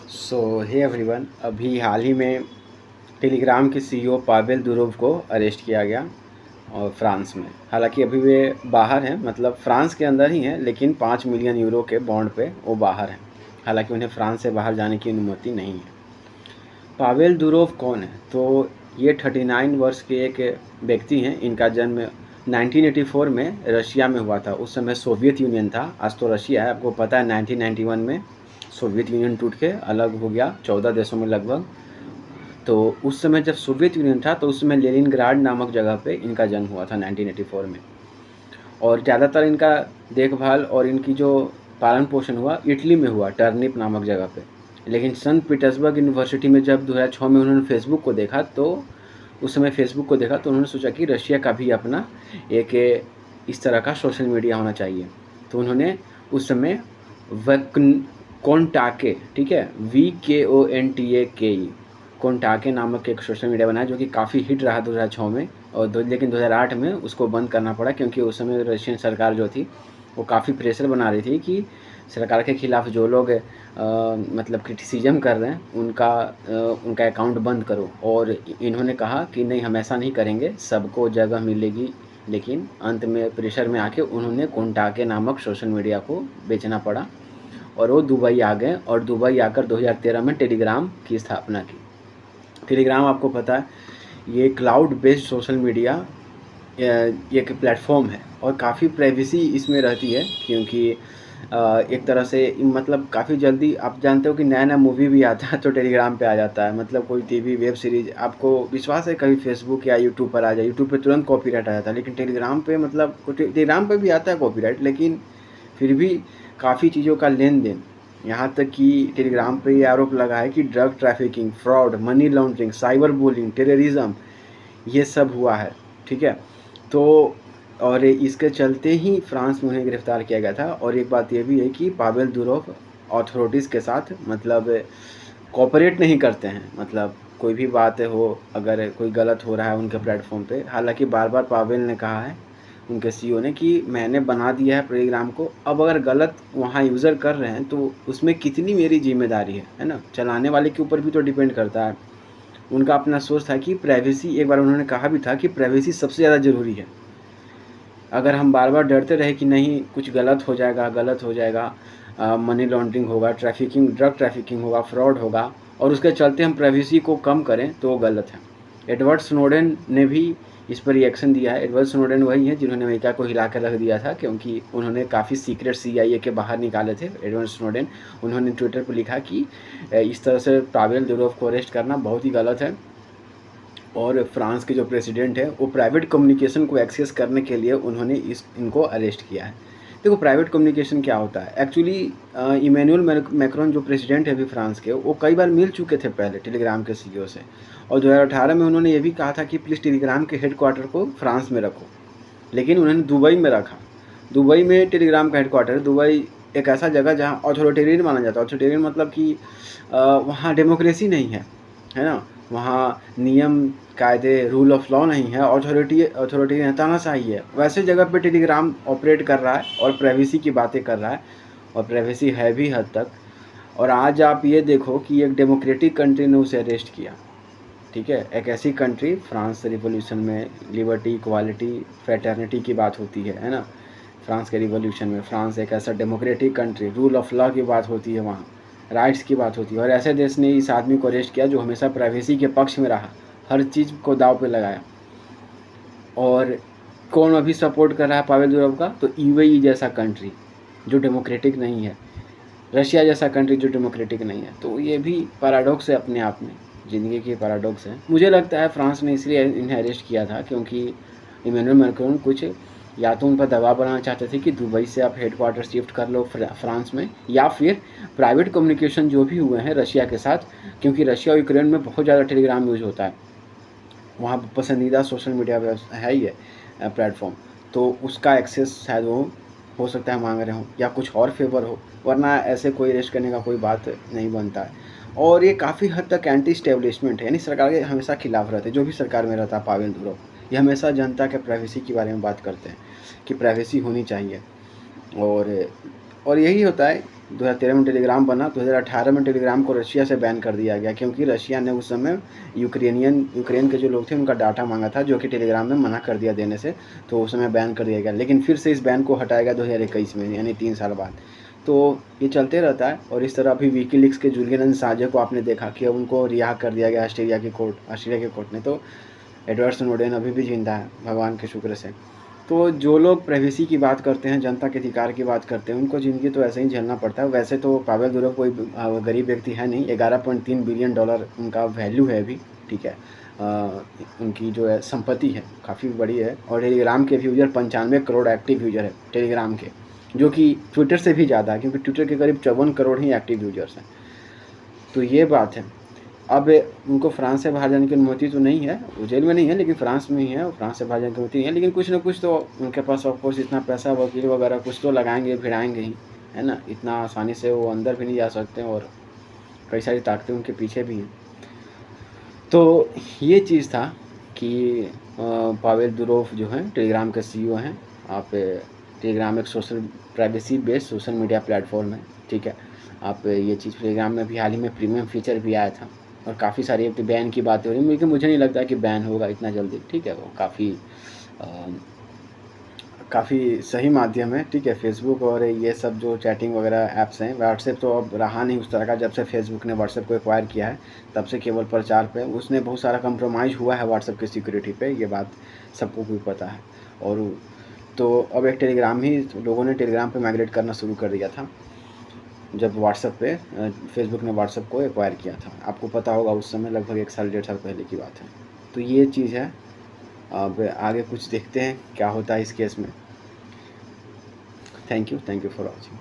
सो hey everyone, अभी हाल ही में Telegram के सीईओ पावेल दुरोव को अरेस्ट किया गया और फ्रांस में। हालांकि अभी वे बाहर हैं, मतलब फ्रांस के अंदर ही हैं, लेकिन 5 मिलियन यूरो के बॉन्ड पे वो बाहर हैं। हालांकि उन्हें फ्रांस से बाहर जाने की अनुमति नहीं है। पावेल दुरोव कौन है? तो ये 39 वर्ष के एक व्यक्ति हैं। इनका जन्म 1984 में रशिया में हुआ था। उस समय सोवियत यूनियन था, आज तो रशिया है। आपको पता है 1991 में सोवियत यूनियन टूट के अलग हो गया 14 देशों में लगभग। तो उस समय जब सोवियत यूनियन था तो उस समय लेनिनग्राड नामक जगह पे इनका जन्म हुआ था 1984 में। और ज़्यादातर इनका देखभाल और इनकी जो पालन पोषण हुआ इटली में हुआ, टर्निप नामक जगह पे। लेकिन सेंट पीटर्सबर्ग यूनिवर्सिटी में जब 2006 में उन्होंने फेसबुक को देखा तो उस समय फेसबुक को देखा तो उन्होंने सोचा कि रशिया का भी अपना एक इस तरह का सोशल मीडिया होना चाहिए। तो उन्होंने उस समय कोंटाके, ठीक है, VKONTAKE, कोंटाके नामक एक सोशल मीडिया बनाया जो कि काफ़ी हिट रहा 2006 में। और लेकिन 2008 में उसको बंद करना पड़ा, क्योंकि उस समय रशियन सरकार जो थी वो काफ़ी प्रेशर बना रही थी कि सरकार के खिलाफ जो लोग मतलब क्रिटिसिज्म कर रहे हैं उनका अकाउंट बंद करो। और इन्होंने कहा कि नहीं, हम ऐसा नहीं करेंगे, सबको जगह मिलेगी। लेकिन अंत में प्रेशर में आके उन्होंने कोंटाके नामक सोशल मीडिया को बेचना पड़ा और वो दुबई आ गए और दुबई आकर 2013 में टेलीग्राम की स्थापना की। टेलीग्राम आपको पता है ये क्लाउड बेस्ड सोशल मीडिया एक प्लेटफॉर्म है और काफ़ी प्राइवेसी इसमें रहती है, क्योंकि एक तरह से मतलब काफ़ी जल्दी आप जानते हो कि नया नया मूवी भी आता है तो टेलीग्राम पे आ जाता है। मतलब कोई टीवी वेब सीरीज़, आपको विश्वास है कभी फेसबुक या यूट्यूब पर आ जाए, यूट्यूब पे तुरंत कॉपीराइट आ जाता है, लेकिन टेलीग्राम पे मतलब टेलीग्राम पे भी आता है कॉपीराइट, लेकिन फिर भी काफ़ी चीज़ों का लेन देन, यहाँ तक कि टेलीग्राम पे ये आरोप लगा है कि drug trafficking, fraud, money laundering, cyber bullying, terrorism, ये सब हुआ है। ठीक है, तो और इसके चलते ही फ्रांस में उन्हें गिरफ्तार किया गया था। और एक बात ये भी है कि पावेल दुरोव अथॉरिटीज़ के साथ मतलब कोऑपरेट नहीं करते हैं। मतलब कोई भी बात हो, अगर कोई गलत हो रहा है उनके प्लेटफॉर्म पे, हालांकि बार बार पावेल ने कहा है, उनके सीईओ ने, कि मैंने बना दिया है टेलीग्राम को, अब अगर गलत वहाँ यूज़र कर रहे हैं तो उसमें कितनी मेरी जिम्मेदारी है ना। चलाने वाले के ऊपर भी तो डिपेंड करता है। उनका अपना सोच था कि प्राइवेसी, एक बार उन्होंने कहा भी था कि प्राइवेसी सबसे ज़्यादा ज़रूरी है। अगर हम बार बार डरते रहे कि नहीं कुछ गलत हो जाएगा, मनी लॉन्ड्रिंग होगा, ड्रग ट्रैफिकिंग होगा, फ्रॉड होगा, और उसके चलते हम प्राइवेसी को कम करें, तो वो गलत है। एडवर्ड स्नोडेन ने भी इस पर रिएक्शन दिया है। एडवर्ड स्नोडेन वही है जिन्होंने अमेरिका को हिला कर रख दिया था, क्योंकि उन्होंने काफ़ी सीक्रेट CIA के बाहर निकाले थे। एडवर्ड स्नोडेन, उन्होंने ट्विटर पर लिखा कि इस तरह से पावेल दुरोव को अरेस्ट करना बहुत ही गलत है। और फ्रांस के जो प्रेसिडेंट है वो प्राइवेट कम्युनिकेशन को एक्सेस करने के लिए उन्होंने इनको अरेस्ट किया है। देखो, प्राइवेट कम्युनिकेशन क्या होता है एक्चुअली। इमैनुअल मैक्रोन जो प्रेसिडेंट है अभी फ्रांस के, वो कई बार मिल चुके थे पहले टेलीग्राम के सीईओ से, और 2018 में उन्होंने ये भी कहा था कि प्लीज़ टेलीग्राम के हेडक्वार्टर को फ्रांस में रखो, लेकिन उन्होंने दुबई में रखा। दुबई में टेलीग्राम का हेडक्वार्टर, दुबई एक ऐसा जगह जहाँ ऑथोरिटेरियन माना जाता है। ऑथोरिटेरियन मतलब कि वहाँ डेमोक्रेसी नहीं है ना, वहाँ नियम कायदे, रूल ऑफ लॉ नहीं है, अथॉरिटेरियन तानाशाही है। वैसे जगह पे टेलीग्राम ऑपरेट कर रहा है और प्राइवेसी की बातें कर रहा है, और प्राइवेसी है भी हद तक। और आज आप ये देखो कि एक डेमोक्रेटिक कंट्री ने उसे अरेस्ट किया। ठीक है, एक ऐसी कंट्री, फ्रांस रिवॉल्यूशन में लिबर्टी, इक्वालिटी, फ्रेटर्निटी की बात होती है ना। फ्रांस के रिवॉल्यूशन में फ्रांस एक ऐसा democratic country, rule of law की बात होती है, वहाँ राइट्स की बात होती है, और ऐसे देश ने इस आदमी को अरेस्ट किया जो हमेशा प्राइवेसी के पक्ष में रहा, हर चीज़ को दाव पे लगाया। और कौन अभी सपोर्ट कर रहा है पावेल दुरोव का? तो UAE जैसा कंट्री जो डेमोक्रेटिक नहीं है, रशिया जैसा कंट्री जो डेमोक्रेटिक नहीं है। तो ये भी पैराडॉक्स है अपने आप में, ज़िंदगी की पैराडॉक्स है। मुझे लगता है फ्रांस ने इसलिए इन्हें अरेस्ट किया था क्योंकि इमैनुअल मैक्रोन कुछ या तो उन पर दबाव बनाना चाहते थे कि दुबई से आप हेडक्वार्टर शिफ्ट कर लो फ्रांस में, या फिर प्राइवेट कम्युनिकेशन जो भी हुए हैं रशिया के साथ, क्योंकि रशिया और यूक्रेन में बहुत ज़्यादा टेलीग्राम यूज होता है, वहाँ पसंदीदा सोशल मीडिया है ही है प्लेटफॉर्म, तो उसका एक्सेस शायद वो हो सकता है मांग रहे हो, या कुछ और फेवर हो, वरना ऐसे कोई अरेस्ट करने का कोई बात नहीं बनता है। और ये काफ़ी हद तक एंटी स्टेब्लिशमेंट है, यानी सरकार के हमेशा खिलाफ रहते हैं। जो भी सरकार में रहता है पावेल दुरोव, ये हमेशा जनता के प्राइवेसी के बारे में बात करते हैं कि प्राइवेसी होनी चाहिए। और और यही होता है, 2013 में टेलीग्राम बना, 2018 में टेलीग्राम को रशिया से बैन कर दिया गया, क्योंकि रशिया ने उस समय यूक्रेन के जो लोग थे उनका डाटा मांगा था, जो कि टेलीग्राम में मना कर दिया देने से, तो उस समय बैन कर दिया गया। लेकिन फिर से इस बैन को हटाया गया 2021 में, यानी 3 साल बाद। तो ये चलते रहता है। और इस तरह अभी विकीलीक्स के जूलियन असांजे को आपने देखा कि अब उनको रिहा कर दिया गया ऑस्ट्रेलिया की कोर्ट ने। तो एडवर्ड स्नोडेन अभी भी जिंदा है, भगवान के शुक्र से। तो जो लोग प्राइवेसी की बात करते हैं, जनता के अधिकार की बात करते हैं, उनको ज़िंदगी तो ऐसे ही झेलना पड़ता है। वैसे तो पावेल दुरोव कोई गरीब व्यक्ति है नहीं, $11.3 बिलियन उनका वैल्यू है अभी, ठीक है। उनकी जो है संपत्ति है काफ़ी बड़ी है। और टेलीग्राम के यूजर 95 करोड़ एक्टिव यूजर है टेलीग्राम के, जो कि ट्विटर से भी ज़्यादा है, क्योंकि ट्विटर के करीब 54 करोड़ ही एक्टिव यूजर्स हैं। तो ये बात है। अब उनको फ्रांस से बाहर जाने की अनुमति तो नहीं है, वो जेल में नहीं है, लेकिन फ्रांस में ही है, फ्रांस से बाहर जाने की अनुमति नहीं है। लेकिन कुछ ना कुछ तो उनके पास ऑफकोर्स इतना पैसा, वकील वगैरह कुछ तो लगाएंगे, भिड़ाएंगे ही, है ना। इतना आसानी से वो अंदर भी नहीं जा सकते, और कई सारी ताकतें उनके पीछे भी हैं। तो ये चीज़ था कि पावेल दुरोव जो हैं टेलीग्राम के CEO हैं। आप टेलीग्राम एक social privacy based social media platform है, ठीक है। आप ये चीज़ टेलीग्राम में भी हाल ही में प्रीमियम फीचर भी आया था, और काफ़ी सारी बैन की बातें हो रही हैं, लेकिन मुझे नहीं लगता कि बैन होगा इतना जल्दी, ठीक है। वो काफ़ी सही माध्यम है, ठीक है। फेसबुक और ये सब जो चैटिंग वगैरह ऐप्स हैं, व्हाट्सएप तो अब रहा नहीं उस तरह का। जब से फेसबुक ने व्हाट्सएप को एक्वायर किया है, तब से केवल प्रचार पे उसने बहुत सारा कंप्रोमाइज़ हुआ है व्हाट्सएप की सिक्योरिटी पे, ये बात सबको भी पता है। और तो अब एक टेलीग्राम ही, लोगों ने टेलीग्राम पे माइग्रेट करना शुरू कर दिया था जब व्हाट्सएप पे फेसबुक ने व्हाट्सएप को एक्वायर किया था। आपको पता होगा, उस समय लगभग 1 साल 1.5 साल पहले की बात है। तो ये चीज़ है। अब आगे कुछ देखते हैं क्या होता है इस केस में। Thank you for watching.